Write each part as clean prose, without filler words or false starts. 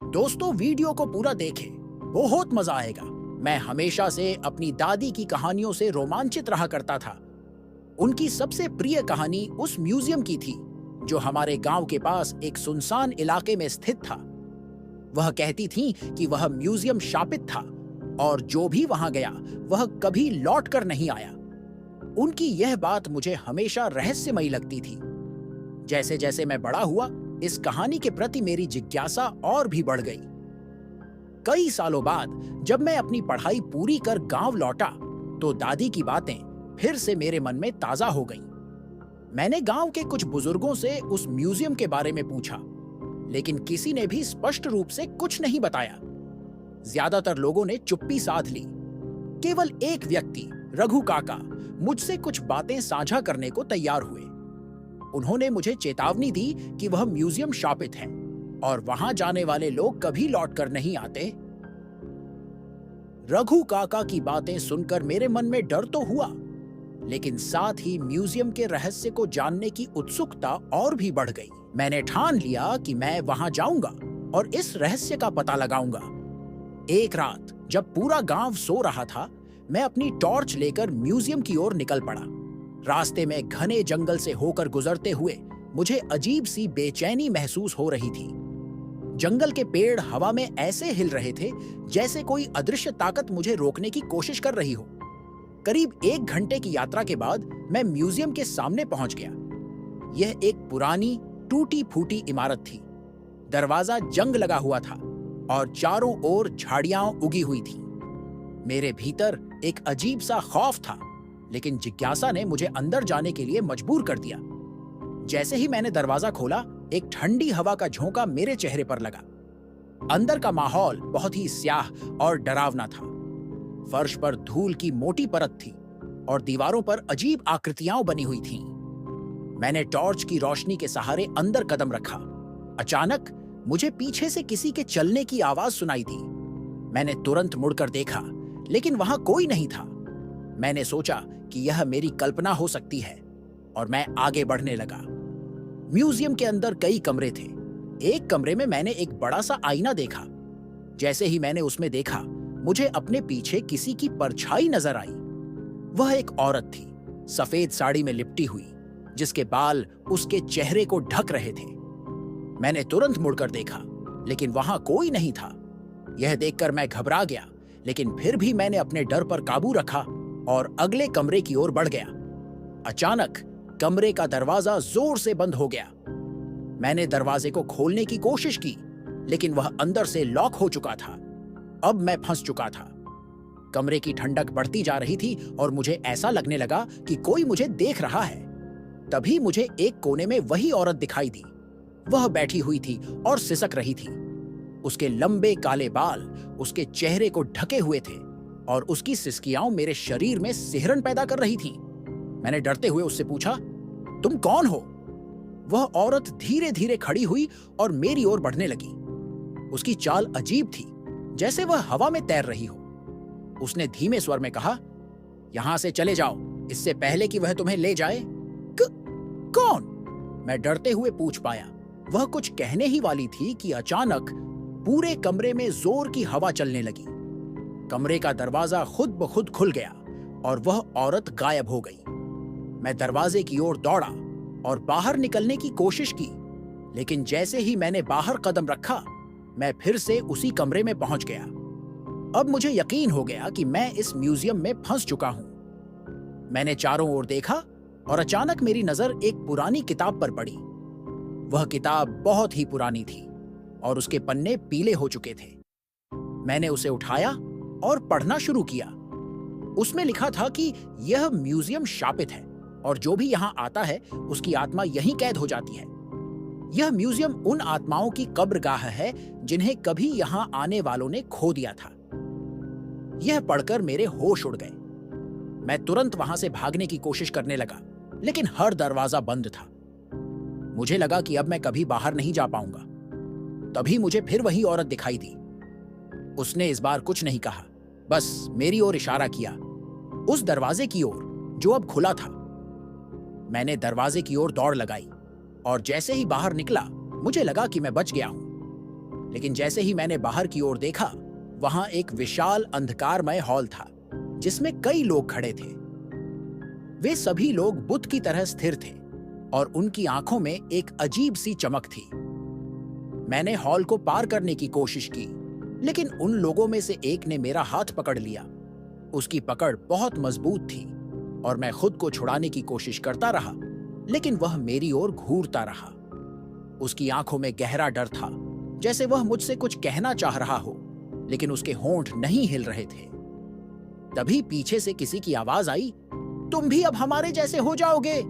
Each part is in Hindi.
दोस्तों, वीडियो को पूरा देखें, बहुत मजा आएगा। मैं हमेशा से अपनी दादी की कहानियों से रोमांचित रहा करता था। उनकी सबसे प्रिय कहानी उस म्यूजियम की थी जो हमारे गांव के पास एक सुनसान इलाके में स्थित था। वह कहती थीं कि वह म्यूजियम शापित था और जो भी वहां गया वह कभी लौट कर नहीं आया। उनकी यह बात मुझे हमेशा रहस्यमयी लगती थी। जैसे जैसे मैं बड़ा हुआ, इस कहानी के प्रति मेरी जिज्ञासा और भी बढ़ गई। कई सालों बाद जब मैं अपनी पढ़ाई पूरी कर गांव लौटा तो दादी की बातें फिर से मेरे मन में ताजा हो गईं। मैंने गांव के कुछ बुजुर्गों से उस म्यूजियम के बारे में पूछा, लेकिन किसी ने भी स्पष्ट रूप से कुछ नहीं बताया। ज्यादातर लोगों ने चुप्पी साध ली। केवल एक व्यक्ति, रघु काका, मुझसे कुछ बातें साझा करने को तैयार हुए। उन्होंने मुझे चेतावनी दी कि वह म्यूजियम शापित है और वहां जाने वाले लोग कभी लौटकर नहीं आते। रघु काका की बातें सुनकर मेरे मन में डर तो हुआ, लेकिन साथ ही म्यूजियम के रहस्य को जानने की उत्सुकता और भी बढ़ गई। मैंने ठान लिया कि मैं वहां जाऊंगा और इस रहस्य का पता लगाऊंगा। एक रात जब पूरा गांव सो रहा था, मैं अपनी टॉर्च लेकर म्यूजियम की ओर निकल पड़ा। रास्ते में घने जंगल से होकर गुजरते हुए मुझे अजीब सी बेचैनी महसूस हो रही थी। जंगल के पेड़ हवा में ऐसे हिल रहे थे जैसे कोई अदृश्य ताकत मुझे रोकने की कोशिश कर रही हो। करीब 1 घंटे की यात्रा के बाद मैं म्यूजियम के सामने पहुंच गया। यह एक पुरानी टूटी फूटी इमारत थी। दरवाजा जंग लगा हुआ था और चारों ओर झाड़ियां उगी हुई थीं। मेरे भीतर एक अजीब सा खौफ था, लेकिन जिज्ञासा ने मुझे अंदर जाने के लिए मजबूर कर दिया। जैसे ही मैंने दरवाजा खोला, एक ठंडी हवा का झोंका मेरे चेहरे पर लगा। अंदर का माहौल बहुत ही स्याह और डरावना था। फर्श पर धूल की मोटी परत थी और दीवारों पर अजीब आकृतियां बनी हुई थीं। मैंने टॉर्च की रोशनी के सहारे अंदर कदम रखा। अचानक मुझे पीछे से किसी के चलने की आवाज सुनाई दी। मैंने तुरंत मुड़कर देखा, लेकिन वहां कोई नहीं था। मैंने सोचा कि यह मेरी कल्पना हो सकती है और मैं आगे बढ़ने लगा। म्यूजियम के अंदर कई कमरे थे। एक कमरे में मैंने एक बड़ा सा आईना देखा। जैसे ही मैंने उसमें देखा, मुझे अपने पीछे किसी की परछाई नजर आई। वह एक औरत थी, सफेद साड़ी में लिपटी हुई, जिसके बाल उसके चेहरे को ढक रहे थे। मैंने तुरंत मुड़कर देखा, लेकिन वहां कोई नहीं था। यह देखकर मैं घबरा गया, लेकिन फिर भी मैंने अपने डर पर काबू रखा और अगले कमरे की ओर बढ़ गया। अचानक कमरे का दरवाजा जोर से बंद हो गया। मैंने दरवाजे को खोलने की कोशिश की, लेकिन वह अंदर से लॉक हो चुका था। अब मैं फंस चुका था। कमरे की ठंडक बढ़ती जा रही थी और मुझे ऐसा लगने लगा कि कोई मुझे देख रहा है। तभी मुझे एक कोने में वही औरत दिखाई दी। वह बैठी हुई थी और सिसक रही थी। उसके लंबे काले बाल उसके चेहरे को ढके हुए थे और उसकी सिसकियां मेरे शरीर में सिहरन पैदा कर रही थीं। मैंने डरते हुए उससे पूछा, तुम कौन हो? वह औरत धीरे धीरे खड़ी हुई और मेरी ओर बढ़ने लगी। उसकी चाल अजीब थी, जैसे वह हवा में तैर रही हो। उसने धीमे स्वर में कहा, यहां से चले जाओ, इससे पहले कि वह तुम्हें ले जाए। कौन? मैं डरते हुए पूछ पाया। वह कुछ कहने ही वाली थी कि अचानक पूरे कमरे में जोर की हवा चलने लगी। कमरे का दरवाजा खुद ब खुद खुल गया और वह औरत गायब हो गई। मैं दरवाजे की ओर दौड़ा और बाहर निकलने की कोशिश की, लेकिन जैसे ही मैंने बाहर कदम रखा, मैं फिर से उसी कमरे में पहुंच गया। अब मुझे यकीन हो गया कि मैं इस म्यूजियम में फंस चुका हूं। मैंने चारों ओर देखा और अचानक मेरी नजर एक पुरानी किताब पर पड़ी। वह किताब बहुत ही पुरानी थी और उसके पन्ने पीले हो चुके थे। मैंने उसे उठाया और पढ़ना शुरू किया। उसमें लिखा था कि यह म्यूजियम शापित है और जो भी यहाँ आता है उसकी आत्मा यहीं कैद हो जाती है। यह म्यूजियम उन आत्माओं की कब्रगाह है जिन्हें कभी यहाँ आने वालों ने खो दिया था। यह पढ़कर मेरे होश उड़ गए। मैं तुरंत वहां से भागने की कोशिश करने लगा, लेकिन हर दरवाजा बंद था। मुझे लगा कि अब मैं कभी बाहर नहीं जा पाऊंगा। तभी मुझे फिर वही औरत दिखाई दी। उसने इस बार कुछ नहीं कहा, बस मेरी ओर इशारा किया, उस दरवाजे की ओर जो अब खुला था। मैंने दरवाजे की ओर दौड़ लगाई और जैसे ही बाहर निकला, मुझे लगा कि मैं बच गया हूं। लेकिन जैसे ही मैंने बाहर की ओर देखा, वहां एक विशाल अंधकारमय हॉल था जिसमें कई लोग खड़े थे। वे सभी लोग बुद्ध की तरह स्थिर थे और उनकी आंखों में एक अजीब सी चमक थी। मैंने हॉल को पार करने की कोशिश की, लेकिन उन लोगों में से एक ने मेरा हाथ पकड़ लिया। उसकी पकड़ बहुत मजबूत थी और मैं खुद को छुड़ाने की कोशिश करता रहा, लेकिन वह मेरी ओर घूरता रहा। उसकी आंखों में गहरा डर था, जैसे वह मुझसे कुछ कहना चाह रहा हो, लेकिन उसके होंठ नहीं हिल रहे थे। तभी पीछे से किसी की आवाज आई, तुम भी अब हमारे जैसे हो जाओगे।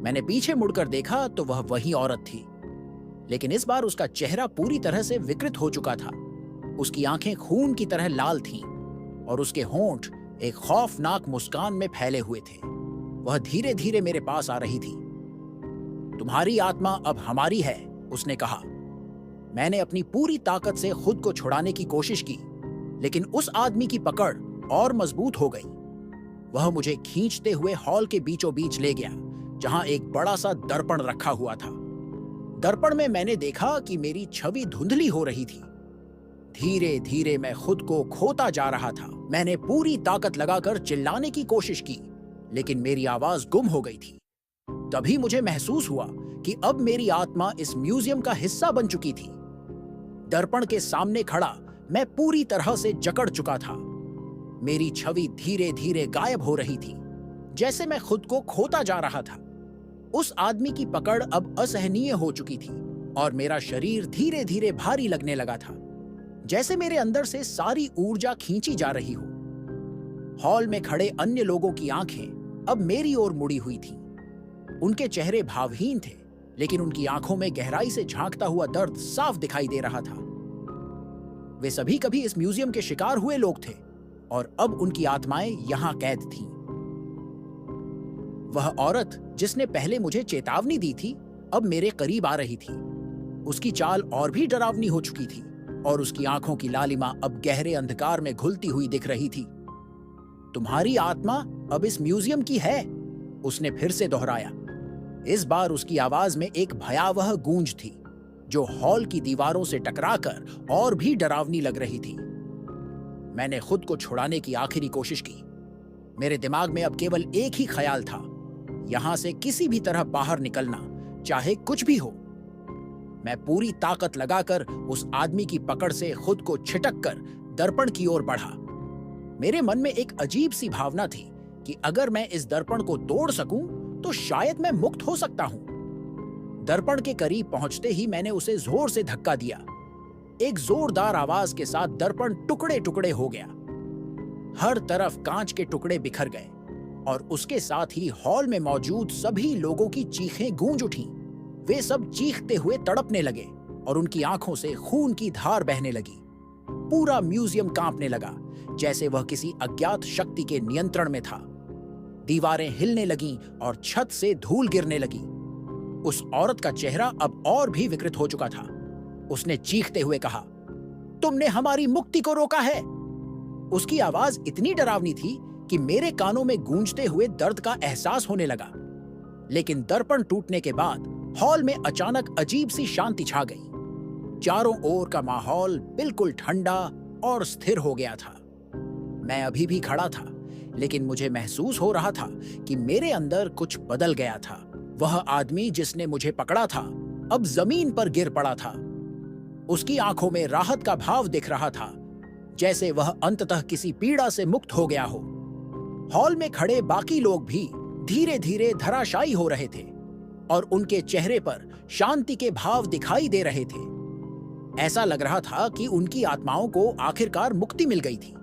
मैंने पीछे मुड़कर देखा तो वह वही औरत थी, लेकिन इस बार उसका चेहरा पूरी तरह से विकृत हो चुका था। उसकी आंखें खून की तरह लाल थीं और उसके होंठ एक खौफनाक मुस्कान में फैले हुए थे। वह धीरे धीरे मेरे पास आ रही थी। तुम्हारी आत्मा अब हमारी है, उसने कहा। मैंने अपनी पूरी ताकत से खुद को छुड़ाने की कोशिश की, लेकिन उस आदमी की पकड़ और मजबूत हो गई। वह मुझे खींचते हुए हॉल के बीचों बीच ले गया, जहां एक बड़ा सा दर्पण रखा हुआ था। दर्पण में मैंने देखा कि मेरी छवि धुंधली हो रही थी। धीरे धीरे मैं खुद को खोता जा रहा था। मैंने पूरी ताकत लगाकर चिल्लाने की कोशिश की, लेकिन मेरी आवाज गुम हो गई थी। तभी मुझे महसूस हुआ कि अब मेरी आत्मा इस म्यूजियम का हिस्सा बन चुकी थी। दर्पण के सामने खड़ा मैं पूरी तरह से जकड़ चुका था। मेरी छवि धीरे धीरे गायब हो रही थी, जैसे मैं खुद को खोता जा रहा था। उस आदमी की पकड़ अब असहनीय हो चुकी थी और मेरा शरीर धीरे धीरे भारी लगने लगा था, जैसे मेरे अंदर से सारी ऊर्जा खींची जा रही हो। हॉल में खड़े अन्य लोगों की आंखें अब मेरी ओर मुड़ी हुई थीं। उनके चेहरे भावहीन थे, लेकिन उनकी आंखों में गहराई से झांकता हुआ दर्द साफ दिखाई दे रहा था। वे सभी कभी इस म्यूजियम के शिकार हुए लोग थे और अब उनकी आत्माएं यहां कैद थीं। वह औरत जिसने पहले मुझे चेतावनी दी थी, अब मेरे करीब आ रही थी। उसकी चाल और भी डरावनी हो चुकी थी और उसकी आंखों की लालिमा अब गहरे अंधकार में घुलती हुई दिख रही थी। तुम्हारी आत्मा अब इस म्यूजियम की है, उसने फिर से दोहराया। इस बार उसकी आवाज में एक भयावह गूंज थी, जो हॉल की दीवारों से टकराकर और भी डरावनी लग रही थी। मैंने खुद को छुड़ाने की आखिरी कोशिश की। मेरे दिमाग में अब केवल एक ही ख्याल था, यहां से किसी भी तरह बाहर निकलना, चाहे कुछ भी हो। मैं पूरी ताकत लगाकर उस आदमी की पकड़ से खुद को छिटक कर दर्पण की ओर बढ़ा। मेरे मन में एक अजीब सी भावना थी कि अगर मैं इस दर्पण को तोड़ सकूं तो शायद मैं मुक्त हो सकता हूं। दर्पण के करीब पहुंचते ही मैंने उसे जोर से धक्का दिया। एक जोरदार आवाज के साथ दर्पण टुकड़े टुकड़े हो गया। हर तरफ कांच के टुकड़े बिखर गए और उसके साथ ही हॉल में मौजूद सभी लोगों की चीखें गूंज उठीं। वे सब चीखते हुए तड़पने लगे और उनकी आंखों से खून की धार बहने लगी। पूरा म्यूजियम कांपने लगा, जैसे वह किसी अज्ञात शक्ति के नियंत्रण में था। दीवारें हिलने लगीं और छत से धूल गिरने लगी। उस औरत का चेहरा अब और भी विकृत हो चुका था। उसने चीखते हुए कहा, तुमने हमारी मुक्ति को रोका है। उसकी आवाज इतनी डरावनी थी कि मेरे कानों में गूंजते हुए दर्द का एहसास होने लगा। लेकिन दर्पण टूटने के बाद हॉल में अचानक अजीब सी शांति छा गई। चारों ओर का माहौल बिल्कुल ठंडा और स्थिर हो गया था। मैं अभी भी खड़ा था, लेकिन मुझे महसूस हो रहा था कि मेरे अंदर कुछ बदल गया था। वह आदमी जिसने मुझे पकड़ा था, अब जमीन पर गिर पड़ा था। उसकी आंखों में राहत का भाव दिख रहा था, जैसे वह अंततः किसी पीड़ा से मुक्त हो गया हो। हॉल में खड़े बाकी लोग भी धीरे धीरे धराशायी हो रहे थे और उनके चेहरे पर शांति के भाव दिखाई दे रहे थे। ऐसा लग रहा था कि उनकी आत्माओं को आखिरकार मुक्ति मिल गई थी।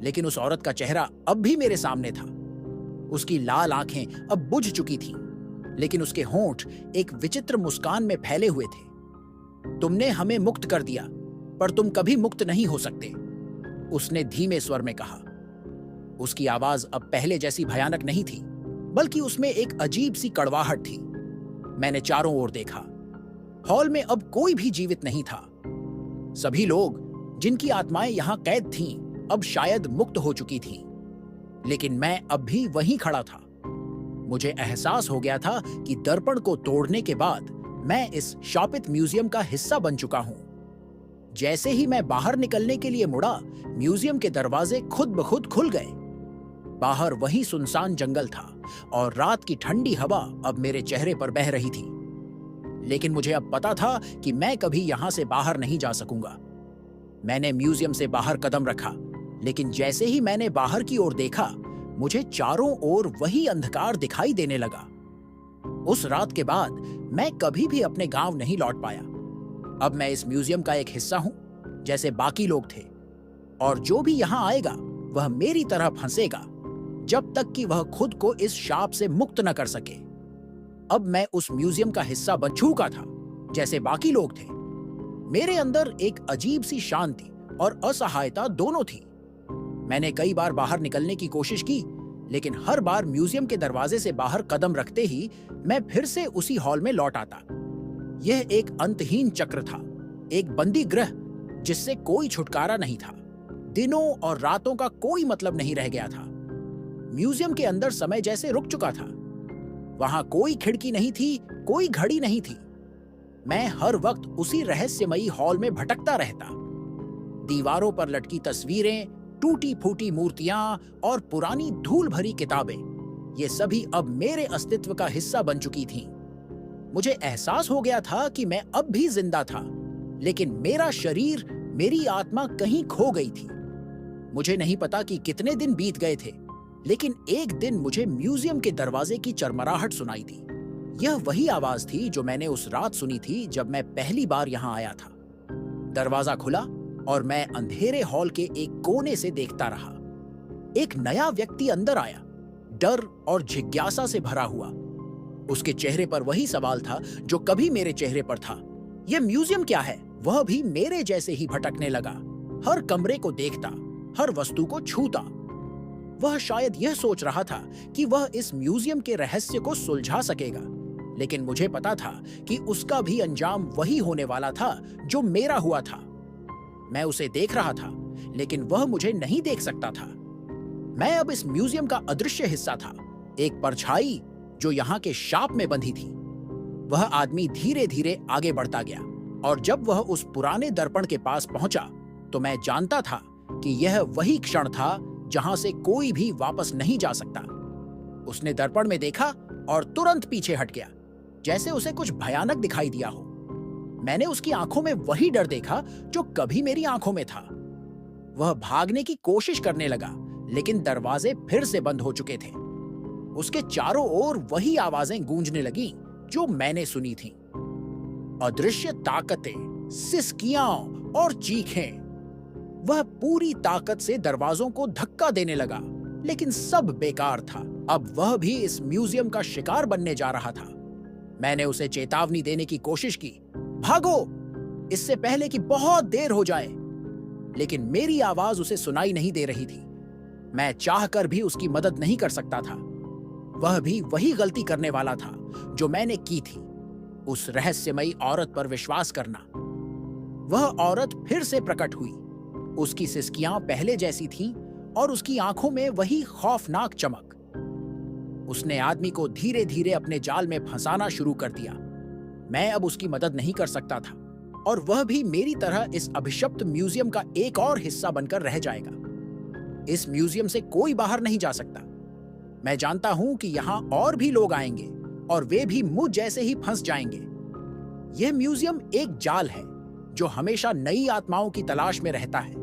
लेकिन उस औरत का चेहरा अब भी मेरे सामने था। उसकी लाल आंखें अब बुझ चुकी थीं, लेकिन उसके होंठ एक विचित्र मुस्कान में फैले हुए थे। तुमने हमें मुक्त कर दिया, पर तुम कभी मुक्त नहीं हो सकते, उसने धीमे स्वर में कहा। उसकी आवाज अब पहले जैसी भयानक नहीं थी, बल्कि उसमें एक अजीब सी कड़वाहट थी। मैंने चारों ओर देखा। हॉल में अब कोई भी जीवित नहीं था। सभी लोग जिनकी आत्माएं यहां कैद थीं, अब शायद मुक्त हो चुकी थीं। लेकिन मैं अब भी वहीं खड़ा था। मुझे एहसास हो गया था कि दर्पण को तोड़ने के बाद मैं इस शापित म्यूजियम का हिस्सा बन चुका हूं। जैसे ही मैं बाहर निकलने के लिए मुड़ा, म्यूजियम के दरवाजे खुद ब खुद खुल गए। बाहर वही सुनसान जंगल था और रात की ठंडी हवा अब मेरे चेहरे पर बह रही थी। लेकिन मुझे अब पता था कि मैं कभी यहां से बाहर नहीं जा सकूंगा। मैंने म्यूजियम से बाहर कदम रखा, लेकिन जैसे ही मैंने बाहर की ओर देखा, मुझे चारों ओर वही अंधकार दिखाई देने लगा। उस रात के बाद मैं कभी भी अपने गांव नहीं लौट पाया। अब मैं इस म्यूजियम का एक हिस्सा हूं, जैसे बाकी लोग थे, और जो भी यहां आएगा वह मेरी तरह फंसेगा जब तक कि वह खुद को इस शाप से मुक्त न कर सके। अब मैं उस म्यूजियम का हिस्सा बन चुका था, जैसे बाकी लोग थे। मेरे अंदर एक अजीब सी शांति और असहायता दोनों थी। मैंने कई बार बाहर निकलने की कोशिश की, लेकिन हर बार म्यूजियम के दरवाजे से बाहर कदम रखते ही मैं फिर से उसी हॉल में लौट आता। यह एक अंतहीन चक्र था, एक बंदी गृह जिससे कोई छुटकारा नहीं था। दिनों और रातों का कोई मतलब नहीं रह गया था। म्यूजियम के अंदर समय जैसे रुक चुका था। वहां कोई खिड़की नहीं थी, कोई घड़ी नहीं थी। मैं हर वक्त उसी रहस्यमयी हॉल में भटकता रहता। दीवारों पर लटकी तस्वीरें, टूटी फूटी मूर्तियां और पुरानी धूल भरी किताबें, ये सभी अब मेरे अस्तित्व का हिस्सा बन चुकी थीं। मुझे एहसास हो गया था कि मैं अब भी जिंदा था, लेकिन मेरा शरीर, मेरी आत्मा कहीं खो गई थी। मुझे नहीं पता कि कितने दिन बीत गए थे, लेकिन एक दिन मुझे म्यूजियम के दरवाजे की चरमराहट सुनाई दी। यह वही आवाज थी जो मैंने उस रात सुनी थी जब मैं पहली बार यहां आया था। दरवाजा खुला और मैं अंधेरे हॉल के एक कोने से देखता रहा। एक नया व्यक्ति अंदर आया, डर और जिज्ञासा से भरा हुआ। उसके चेहरे पर वही सवाल था जो कभी मेरे चेहरे पर था। यह म्यूजियम क्या है? वह भी मेरे जैसे ही भटकने लगा, हर कमरे को देखता, हर वस्तु को छूता। वह शायद यह सोच रहा था कि वह इस म्यूजियम के रहस्य को सुलझा सकेगा, लेकिन मुझे पता था कि उसका भी अंजाम वही होने वाला था जो मेरा हुआ था। मैं उसे देख रहा था, लेकिन वह मुझे नहीं देख सकता था। मैं अब इस म्यूजियम का अदृश्य हिस्सा था, एक परछाई जो यहाँ के शाप में बंधी थी। वह आदमी धीरे धीरे आगे बढ़ता गया, और जब वह उस पुराने दर्पण के पास पहुंचा, तो मैं जानता था कि यह वही क्षण था जहां से कोई भी वापस नहीं जा सकता। उसने दर्पण में देखा और तुरंत पीछे हट गया, जैसे उसे कुछ भयानक दिखाई दिया हो। मैंने उसकी आंखों में वही डर देखा जो कभी मेरी आंखों में था। वह भागने की कोशिश करने लगा, लेकिन दरवाजे फिर से बंद हो चुके थे। उसके चारों ओर वही आवाजें गूंजने लगीं जो मैंने सुनी थीं। अदृश्य ताकतें, सिसकियां और चीखें। वह पूरी ताकत से दरवाजों को धक्का देने लगा, लेकिन सब बेकार था। अब वह भी इस म्यूजियम का शिकार बनने जा रहा था। मैंने उसे चेतावनी देने की कोशिश की, भागो, इससे पहले कि बहुत देर हो जाए। लेकिन मेरी आवाज उसे सुनाई नहीं दे रही थी। मैं चाहकर भी उसकी मदद नहीं कर सकता था। वह भी वही गलती करने वाला था जो मैंने की थी, उस रहस्यमयी औरत पर विश्वास करना। वह औरत फिर से प्रकट हुई। उसकी सिसकियां पहले जैसी थीं और उसकी आंखों में वही खौफनाक चमक। उसने आदमी को धीरे धीरे अपने जाल में फंसाना शुरू कर दिया। मैं अब उसकी मदद नहीं कर सकता था, और वह भी मेरी तरह इस अभिशप्त म्यूजियम का एक और हिस्सा बनकर रह जाएगा। इस म्यूजियम से कोई बाहर नहीं जा सकता। मैं जानता हूं कि यहां और भी लोग आएंगे और वे भी मुझ जैसे ही फंस जाएंगे। यह म्यूजियम एक जाल है जो हमेशा नई आत्माओं की तलाश में रहता है।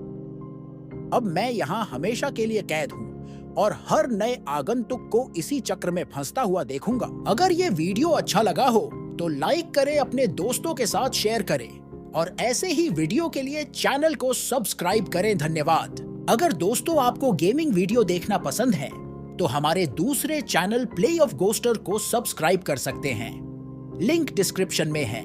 अब मैं यहां हमेशा के लिए कैद हूं और हर नए आगंतुक को इसी चक्र में फंसता हुआ देखूंगा। अगर ये वीडियो अच्छा लगा हो तो लाइक करें, अपने दोस्तों के साथ शेयर करें, और ऐसे ही वीडियो के लिए चैनल को सब्सक्राइब करें। धन्यवाद। अगर दोस्तों आपको गेमिंग वीडियो देखना पसंद है तो हमारे दूसरे चैनल प्ले ऑफ गोस्टर को सब्सक्राइब कर सकते हैं। लिंक डिस्क्रिप्शन में है।